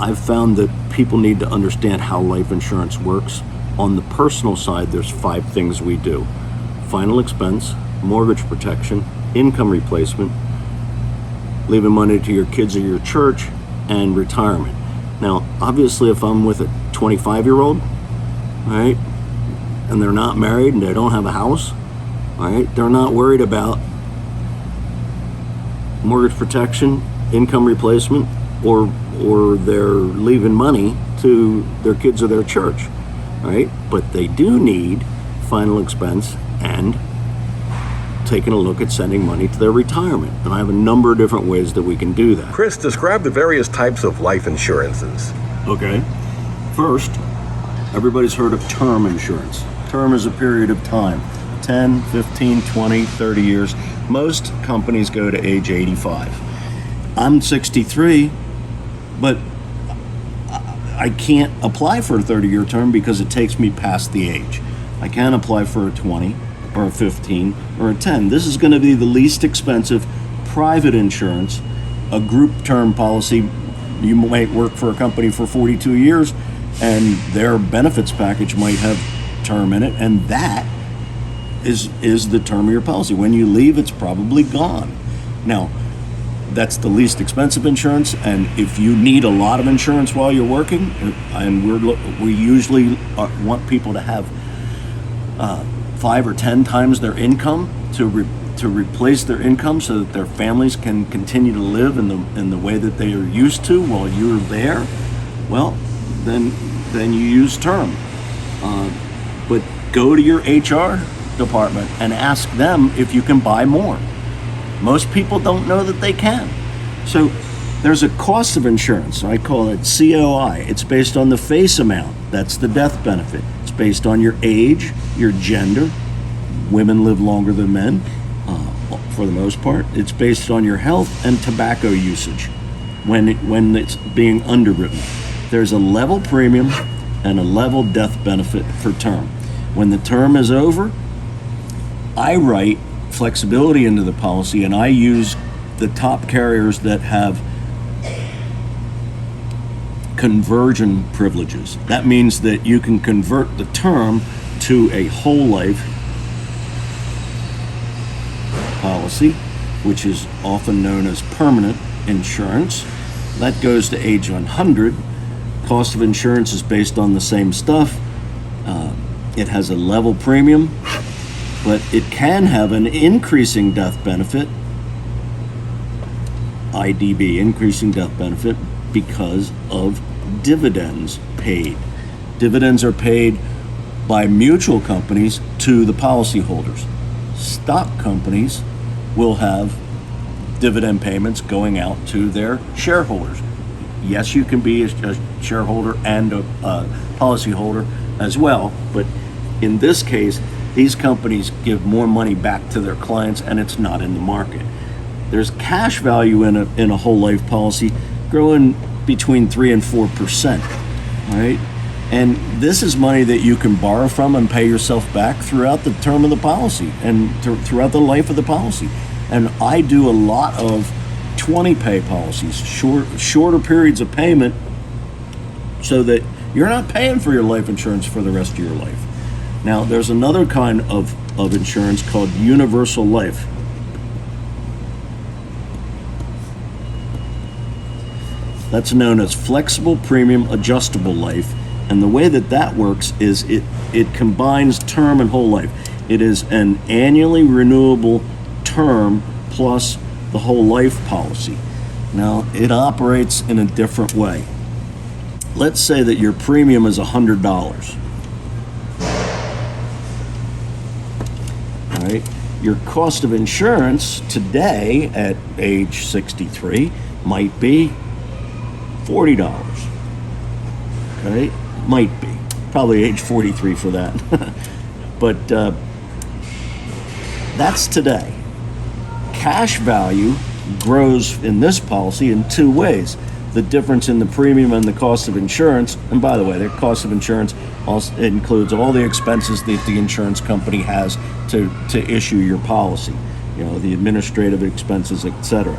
I've found that people need to understand how life insurance works. On the personal side, there's 5 things we do: final expense, mortgage protection, income replacement, leaving money to your kids or your church, and retirement. Now, obviously, if I'm with a 25-year-old, right, and they're not married and they don't have a house, right, they're not worried about mortgage protection, income replacement, or they're leaving money to their kids or their church, right? But they do need final expense and taking a look at sending money to their retirement. And I have a number of different ways that we can do that. Chris, describe the various types of life insurances. Okay. First, everybody's heard of term insurance. Term is a period of time, 10, 15, 20, 30 years. Most companies go to age 85. I'm 63, but I can't apply for a 30-year term because it takes me past the age. I can't apply for a 20 or a 15 or a 10. This is going to be the least expensive private insurance, a group term policy. You might work for a company for 42 years and their benefits package might have term in it, and that is the term of your policy. When you leave, it's probably gone. Now, that's the least expensive insurance, and if you need a lot of insurance while you're working, and we usually want people to have 5 or 10 times their income to replace their income so that their families can continue to live in the way that they are used to while you're there, well, then you use term. But go to your HR department and ask them if you can buy more. Most people don't know that they can. So there's a cost of insurance. I call it COI. It's based on the face amount. That's the death benefit. It's based on your age, your gender. Women live longer than men, for the most part. It's based on your health and tobacco usage when it's being underwritten. There's a level premium and a level death benefit for term. When the term is over, I write flexibility into the policy, and I use the top carriers that have conversion privileges. That means that you can convert the term to a whole life policy, which is often known as permanent insurance. That goes to age 100. Cost of insurance is based on the same stuff. It has a level premium, but it can have an increasing death benefit, IDB, increasing death benefit, because of dividends paid. Dividends are paid by mutual companies to the policyholders. Stock companies will have dividend payments going out to their shareholders. Yes, you can be a shareholder and a policyholder as well, but in this case, these companies give more money back to their clients, and it's not in the market. There's cash value in a whole life policy growing between 3 and 4%, right? And this is money that you can borrow from and pay yourself back throughout the term of the policy and throughout the life of the policy. And I do a lot of 20-pay policies, shorter periods of payment, so that you're not paying for your life insurance for the rest of your life. Now, there's another kind of insurance called universal life. That's known as flexible premium adjustable life. And the way that works is it combines term and whole life. It is an annually renewable term plus the whole life policy. Now, it operates in a different way. Let's say that your premium is $100. All right. Your cost of insurance today at age 63 might be $40. Okay, might be. Probably age 43 for that. But that's today. Cash value grows in this policy in 2 ways. The difference in the premium and the cost of insurance. And by the way, the cost of insurance also includes all the expenses that the insurance company has to issue your policy. You know, the administrative expenses, etc.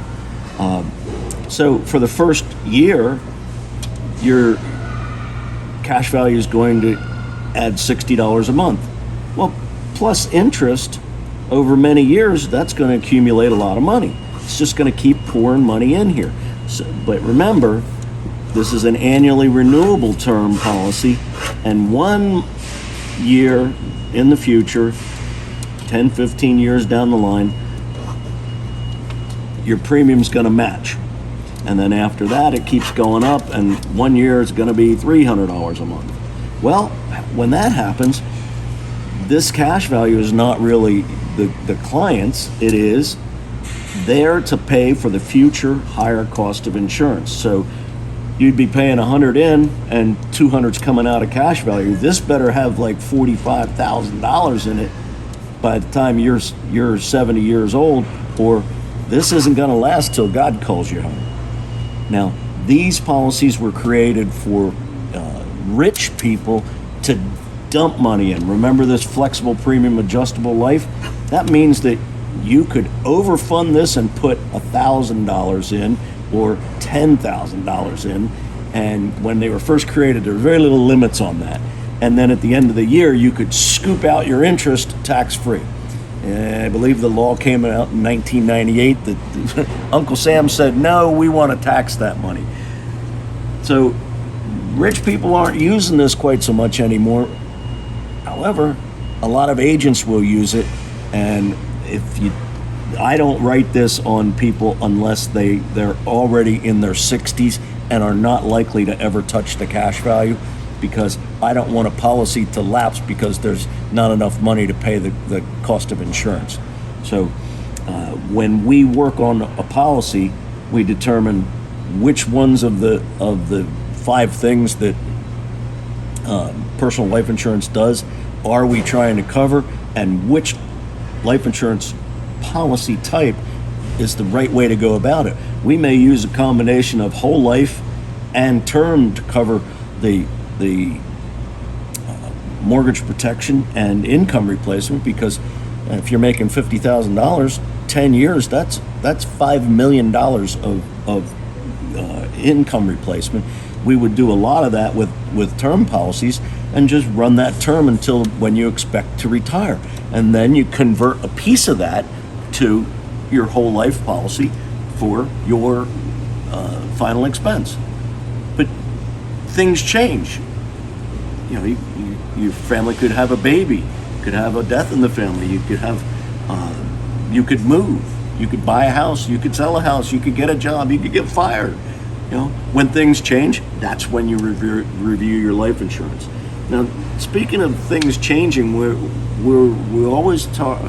So for the first year, your cash value is going to add $60 a month. Well, plus interest over many years, that's going to accumulate a lot of money. It's just going to keep pouring money in here. So, but remember, this is an annually renewable term policy, and 1 year in the future, 10, 15 years down the line, your premium's going to match. And then after that, it keeps going up, and 1 year is going to be $300 a month. Well, when that happens, this cash value is not really the client's. It is there to pay for the future higher cost of insurance. So you'd be paying 100 in and 200's coming out of cash value. This better have like $45,000 in it by the time you're 70 years old, or this isn't going to last till God calls you home. Now, these policies were created for rich people to dump money in. Remember this flexible premium adjustable life? That means that you could overfund this and put $1,000 in or $10,000 in. And when they were first created, there were very little limits on that. And then at the end of the year, you could scoop out your interest tax-free. And I believe the law came out in 1998 that Uncle Sam said, no, we want to tax that money. So rich people aren't using this quite so much anymore. However, a lot of agents will use it, and I don't write this on people unless they're already in their 60s and are not likely to ever touch the cash value, because I don't want a policy to lapse because there's not enough money to pay the cost of insurance. So when we work on a policy, we determine which ones of the 5 things that personal life insurance does are we trying to cover, and which life insurance policy type is the right way to go about it. We may use a combination of whole life and term to cover the mortgage protection and income replacement, because if you're making $50,000, 10 years, that's $5 million of income replacement. We would do a lot of that with term policies and just run that term until when you expect to retire. And then you convert a piece of that to your whole life policy for your final expense. But things change. You know, your family could have a baby, could have a death in the family, you could have, you could move, you could buy a house, you could sell a house, you could get a job, you could get fired. You know, when things change, that's when you review your life insurance. Now, speaking of things changing, we're always taught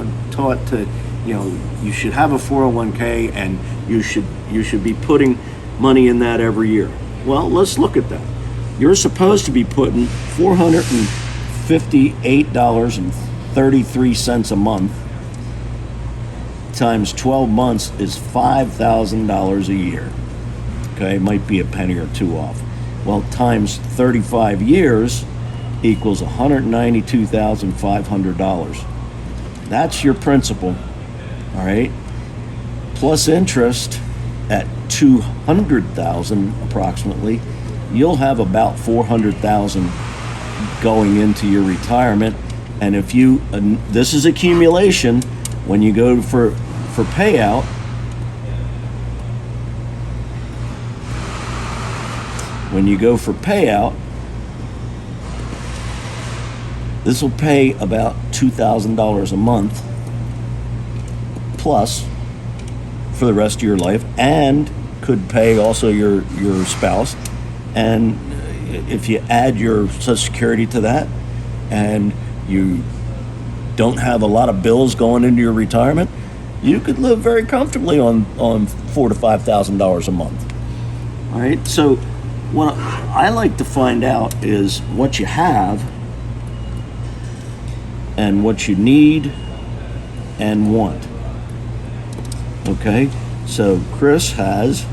to, you know, you should have a 401k and you should be putting money in that every year. Well, let's look at that. You're supposed to be putting $458.33 a month times 12 months is $5,000 a year. Okay, might be a penny or two off. Well, times 35 years equals $192,500. That's your principal, all right? Plus interest at $200,000 approximately, you'll have about $400,000 going into your retirement. And if you, this is accumulation, when you go for payout, this will pay about $2,000 a month plus for the rest of your life, and could pay also your spouse. And if you add your Social Security to that, and you don't have a lot of bills going into your retirement, you could live very comfortably on $4,000 to $5,000 a month. All right, so what I like to find out is what you have and what you need and want. Okay, so Chris has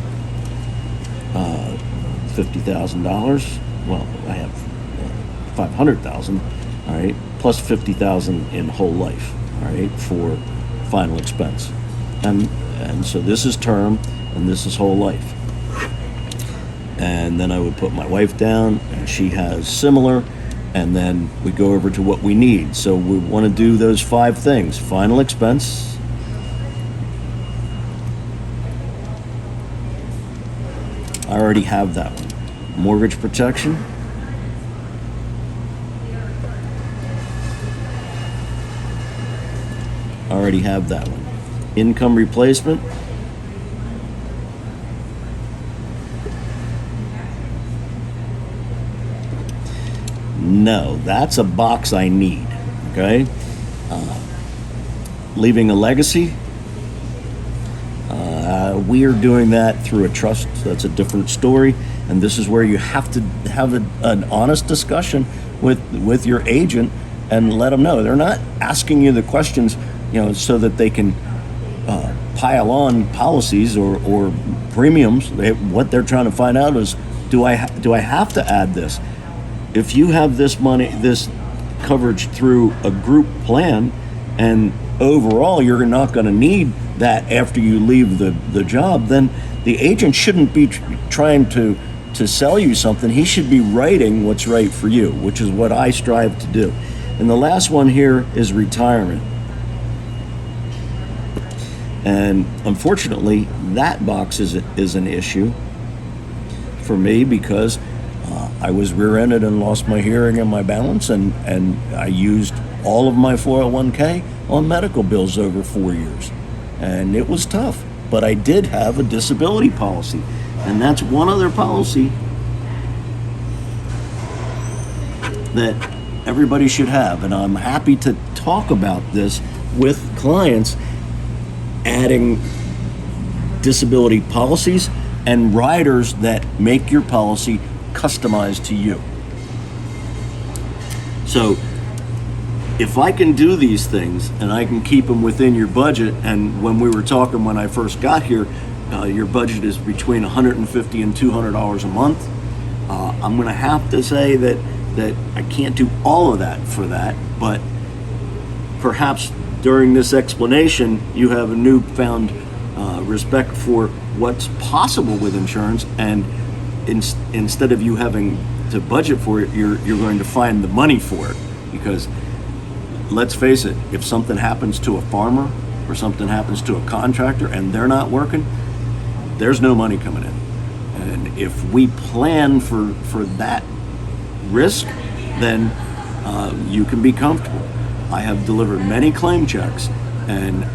$50,000. Well, I have $500,000. All right, plus $50,000 in whole life. All right, for final expense, and so this is term and this is whole life. and then I would put my wife down, and she has similar, and then we go over to what we need. So we want to do those 5 things. Final expense, I already have that one. Mortgage protection, I already have that one. Income replacement, no, that's a box I need, okay? Leaving a legacy, we are doing that through a trust. That's a different story, and this is where you have to have an honest discussion with your agent and let them know. They're not asking you the questions, so that they can pile on policies or premiums. What they're trying to find out is, do I have to add this? If you have this coverage through a group plan, and overall you're not going to need that after you leave the job, then the agent shouldn't be trying to sell you something. He should be writing what's right for you, which is what I strive to do. And the last one here is retirement. And unfortunately, that box is an issue for me because I was rear-ended and lost my hearing and my balance, and I used all of my 401k on medical bills over 4 years. And it was tough, but I did have a disability policy. And that's one other policy that everybody should have. And I'm happy to talk about this with clients, adding disability policies and riders that make your policy customized to you. So if I can do these things and I can keep them within your budget, and when we were talking when I first got here, your budget is between $150 and $200 a month. I'm going to have to say that I can't do all of that for that, but perhaps during this explanation you have a newfound respect for what's possible with insurance, and instead of you having to budget for it, you're going to find the money for it. Because let's face it, if something happens to a farmer or something happens to a contractor and they're not working, there's no money coming in. And if we plan for that risk, then you can be comfortable. I have delivered many claim checks, and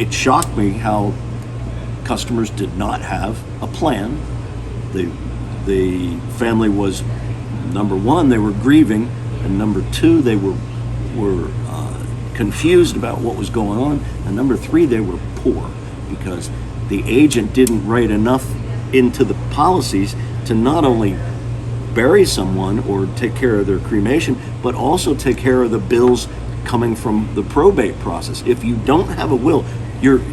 it shocked me how customers did not have a plan. The family was, number one, they were grieving, and number two, they were confused about what was going on, and number three, they were poor because the agent didn't write enough into the policies to not only bury someone or take care of their cremation, but also take care of the bills coming from the probate process. If you don't have a will, your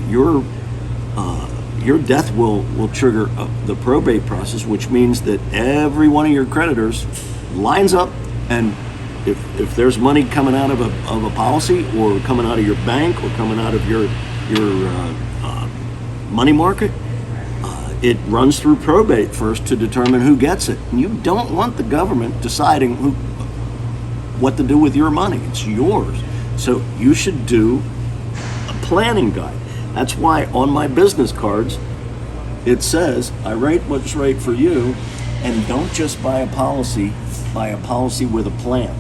death will trigger the probate process, which means that every one of your creditors lines up, and if there's money coming out of a policy or coming out of your bank or coming out of your money market, it runs through probate first to determine who gets it. And you don't want the government deciding what to do with your money. It's yours. So you should do a planning guide. That's why on my business cards, it says, I write what's right for you, and don't just buy a policy with a plan.